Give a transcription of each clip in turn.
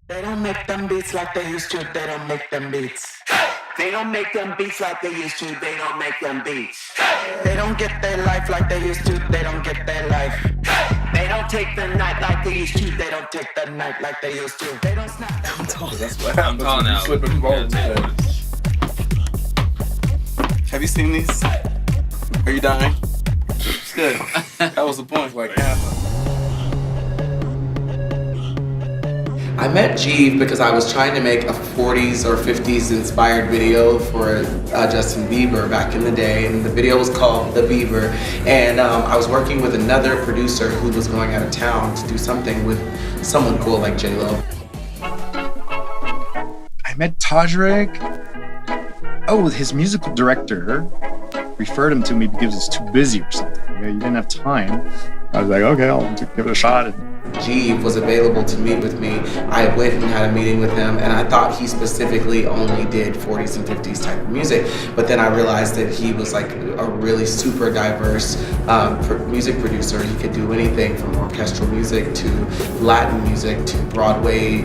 They don't make them beats like they used to. They don't make them beats. They don't make them beats like they used to. They don't make them beats. They don't get their life like they used to. They don't get their life. They don't take the night like they used to. They don't take the night like they used to. They don't snap. I'm tall. That's what happens. I'm tall now. Slipping balls. Have you seen these? Are you dying? It's good. That was the point. Like, yeah. I met Jeeves because I was trying to make a 40s or 50s inspired video for Justin Bieber back in the day, and the video was called The Bieber, and I was working with another producer who was going out of town to do something with someone cool like J-Lo. I met Todrick. Oh, his musical director referred him to me because he was too busy or something. Yeah, you didn't have time. I was like, okay, I'll give it a shot. Jeeves was available to meet with me. I went and had a meeting with him, and I thought he specifically only did 40s and 50s type of music. But then I realized that he was like a really super diverse music producer. He could do anything from orchestral music to Latin music to Broadway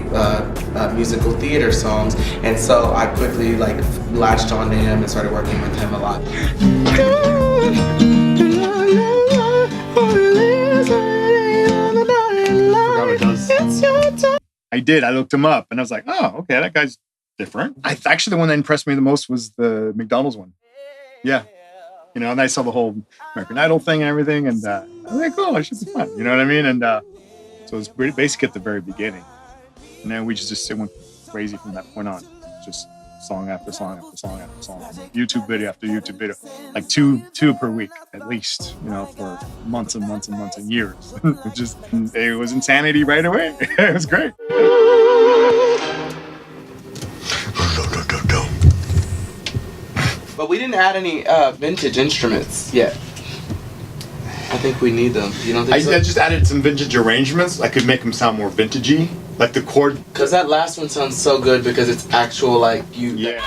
musical theater songs. And so I quickly like latched onto him and started working with him a lot. I did. I looked him up and I was like, oh, okay, that guy's different. Actually, the one that impressed me the most was the McDonald's one. Yeah. You know, and I saw the whole American Idol thing and everything. And I was like, oh, it should be fun. You know what I mean? And so it was basically at the very beginning. And then we just went crazy from that point on. Just song after song after song after song. YouTube video after YouTube video. Like two per week at least, you know, for months and months and months and years. It was insanity right away. It was great. But we didn't add any vintage instruments yet. I think we need them. You don't think so? I just added some vintage arrangements. I could make them sound more vintagey, like the chord. Because that last one sounds so good because it's actual, like, you. Yeah.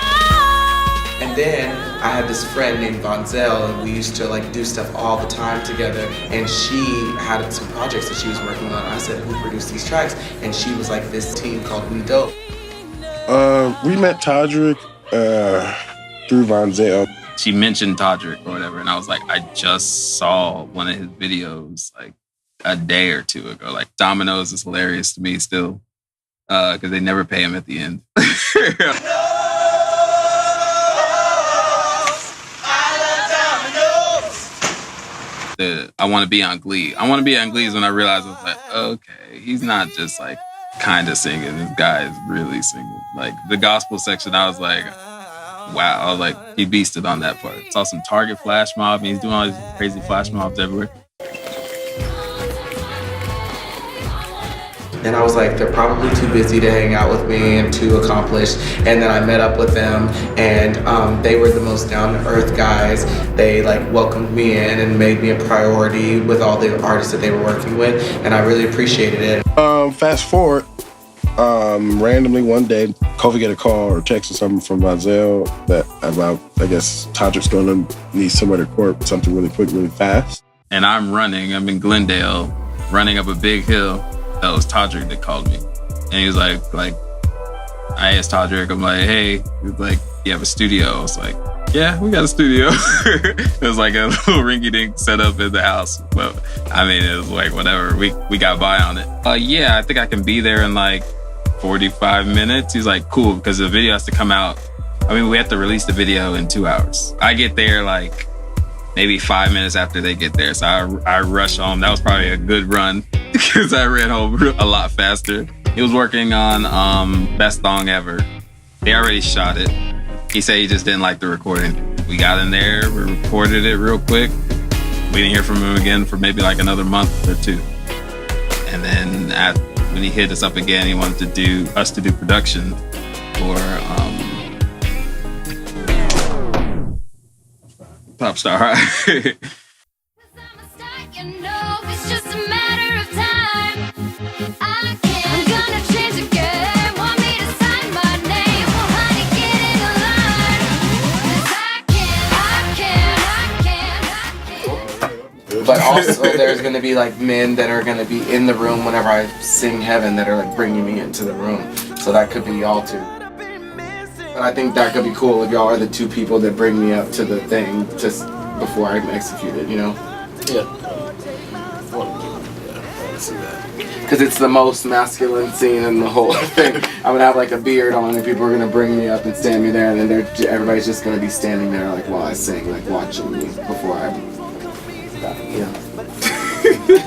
And then I had this friend named Von Zell, and we used to like do stuff all the time together. And she had some projects that she was working on. I said, who produced these tracks? And she was like this team called Wiidope. We met Todrick through Von Zell. She mentioned Todrick or whatever, and I was like, I just saw one of his videos like a day or two ago. Like, Domino's is hilarious to me still, because they never pay him at the end. I want to be on Glee. I want to be on Glee is when I realized I was like, okay, he's not just like kind of singing. This guy is really singing. Like the gospel section, I was like, wow. I was like, he beasted on that part. Saw some Target flash mob, and he's doing all these crazy flash mobs everywhere. And I was like, they're probably too busy to hang out with me and too accomplished. And then I met up with them, and they were the most down-to-earth guys. They like welcomed me in and made me a priority with all the artists that they were working with, and I really appreciated it. Fast forward, randomly one day, Kofi get a call or text or something from Von Zell that about, I guess, Todrick's gonna need somewhere to record something really quick, really fast. And I'm in Glendale, running up a big hill. That was Todrick that called me. And he was like, I asked Todrick, I'm like, hey, he was like, you have a studio? I was like, yeah, we got a studio. It was like a little rinky-dink setup in the house. But I mean, it was like, whatever, we got by on it. Yeah, I think I can be there in like 45 minutes. He's like, cool, because the video has to come out. I mean, we have to release the video in 2 hours. I get there like maybe 5 minutes after they get there. So I rush home. That was probably a good run because I ran home a lot faster. He was working on Best Thong Ever. They already shot it. He said he just didn't like the recording. We got in there, we recorded it real quick. We didn't hear from him again for maybe like another month or two. And then when he hit us up again, he wanted us to do production for Pop Star High. But also there's gonna be like men that are gonna be in the room whenever I sing Heaven that are like bringing me into the room. So that could be y'all too. But I think that could be cool if y'all are the two people that bring me up to the thing just before I'm executed, you know? Yeah. I want to see that. Because it's the most masculine scene in the whole thing. I'm gonna have like a beard on and people are gonna bring me up and stand me there, and then everybody's just gonna be standing there like while I sing, like watching me before I, you know.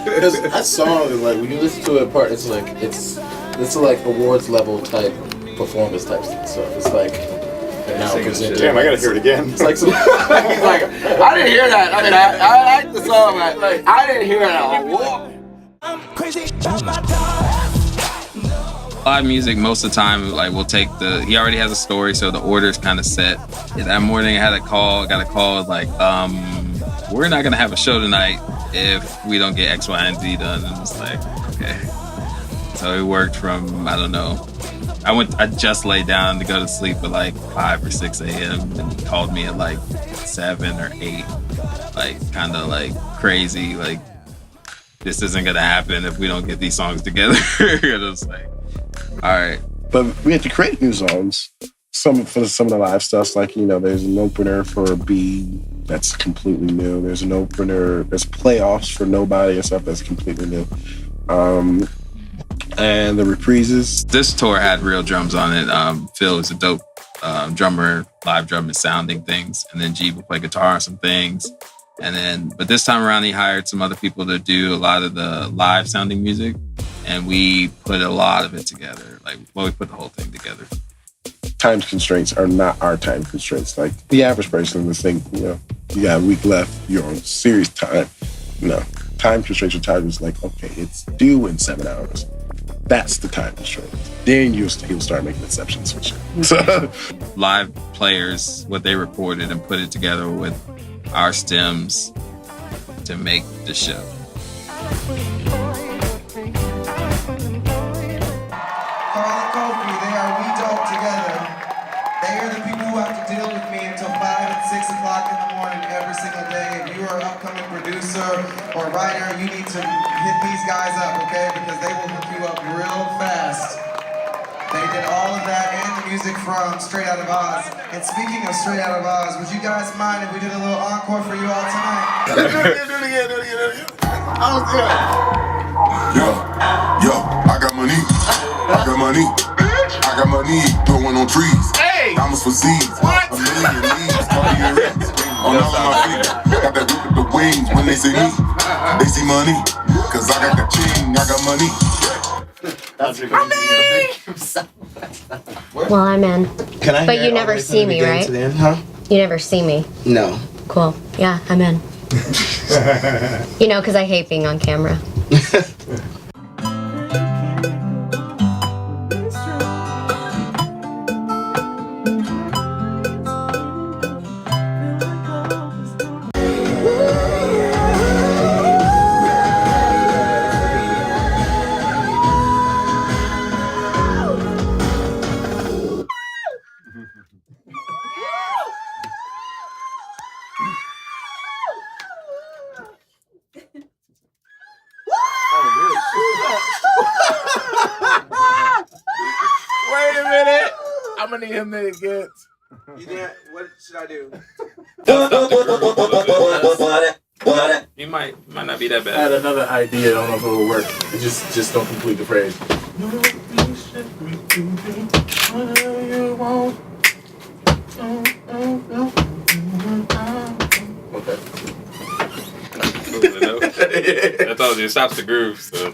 Because that song is like, when you listen to it apart, it's like awards level type performance type stuff. So it's like, and now presented. Damn, I gotta hear it again. It's like some, He's like, I didn't hear that. I mean, I like the song, but I didn't hear that. Live music, most of the time, like we'll take he already has a story, so the order's kind of set. That morning I got a call like, we're not gonna have a show tonight if we don't get X, Y, and Z done. And it's like, okay. So it worked from, I don't know. I just laid down to go to sleep at like 5 or 6 a.m. and he called me at like 7 or 8, like kind of like crazy, like this isn't gonna happen if we don't get these songs together. And it was like, all right. But we had to create new songs. Some of the live stuff, like, you know, there's an opener for B that's completely new. There's an opener, there's playoffs for Nobody and stuff that's completely new. And the reprises. This tour had real drums on it. Phil is a dope drummer, live drumming, sounding things. And then Jeeves would play guitar on some things. But this time around, he hired some other people to do a lot of the live sounding music. And we put a lot of it together. We put the whole thing together. Time constraints are not our time constraints. Like the average person would think, you know, you got a week left, you're on serious time. No, time constraints are time is like, okay, it's due in 7 hours. That's the time constraint. Then he'll start making exceptions for sure. Live players, what they recorded and put it together with our stems to make the show. They are Wiidope together. They are the people who have to deal with me until 5 and 6 o'clock in the morning every single day. If you are an upcoming producer or writer, you need to hit these guys up, okay? Because they will hook you up real fast. They did all of that and the music from Straight Out of Oz. And speaking of Straight Out of Oz, would you guys mind if we did a little encore for you all tonight? Do it again. Yo, I got money. I got money growing on trees. Hey! Diamonds for seeds. What? A million leaves, cardio rings. On all of my feet. Got that whip with the wings when they see me. They see money. Cause I got the ching, I got money. Well, I'm in. Can I? But you never see me, right? Huh? You never see me. No. Cool. Yeah, I'm in. You know, because I hate being on camera. Wait a minute. I'm gonna need him to get. What should I do? He might not be that I bad. had another idea. I don't know if it will work. It just don't complete the phrase. Whatever you want. Okay. I told you, it stops the groove. So.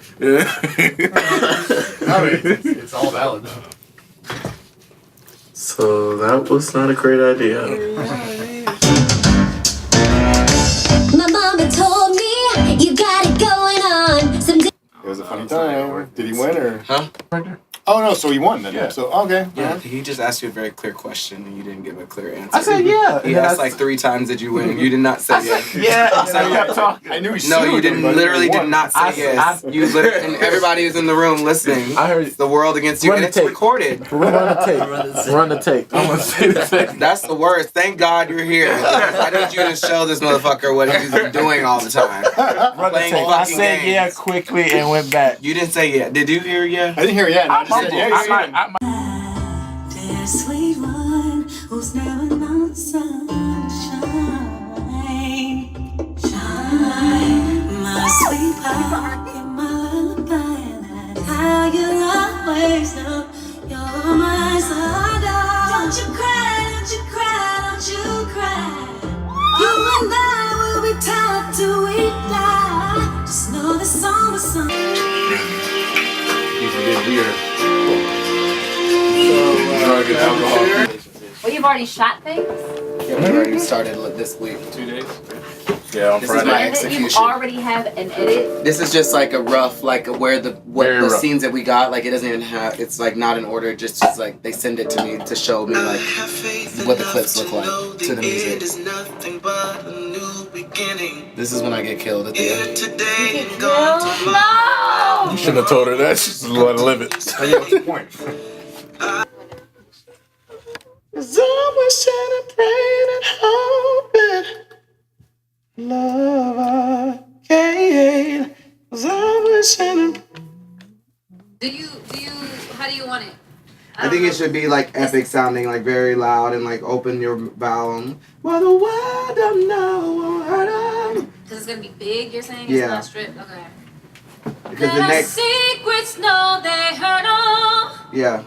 I mean, it's all valid though. So that was not a great idea. My mama told me you got it going on. It was a funny time. Did he win or? Huh? Oh no, so you won then. Yeah. So okay. Yeah, he just asked you a very clear question and you didn't give a clear answer. I said yeah. He asked like 3 times, did you win? You did not say yes. Yeah, I kept talking. I knew he No, sued you didn't. everybody, Literally but he did won. not say yes. You literally, and everybody who's in the room listening. I heard It's the world against you, Run and the it's tape. recorded. Run the tape. Run the tape. I'm gonna say the tape. That's the worst. Thank God you're here. I need you to show this motherfucker what he's been doing all the time. Run the Playing tape. I fucking said games. yeah quickly and went back. You didn't say yeah. Did you hear yeah? I didn't hear it yet. No, I just said yeah. You said it. Dear sweet one, who's never known the sunshine. Shine, my sweet pie, you're my lullaby. How you always know you're my side. Don't you cry, don't you cry, don't you cry. You and I will be tied till we die. Just know the song was sung. He's a good beer. Drug and alcohol. Well, you've already shot things? Yeah, we already started this week. 2 days. Yeah, on This is Friday. my And that you execution. already have an edit? This is just like a rough, like where the Very rough. scenes that we got, like it doesn't even have, it's like not in order, just like they send it to me to show me like what the clips look like to the music. This is when I get killed at the end. No! You shouldn't have told her that. She's let her live it. Oh, yeah, what's the point? There's always trying to pray and hoping. Love again. There's always trying to. How do you want it? I think it should be like epic sounding, like very loud and like open your volume. Well, the world don't know won't hurt 'em. Because it's going to be big, you're saying? Yeah. It's not stripped? Okay. Because the next. secrets, no, they hurt all. Yeah.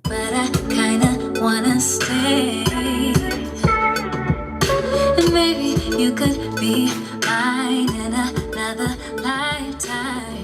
But I kinda wanna stay. And maybe you could be mine in another lifetime.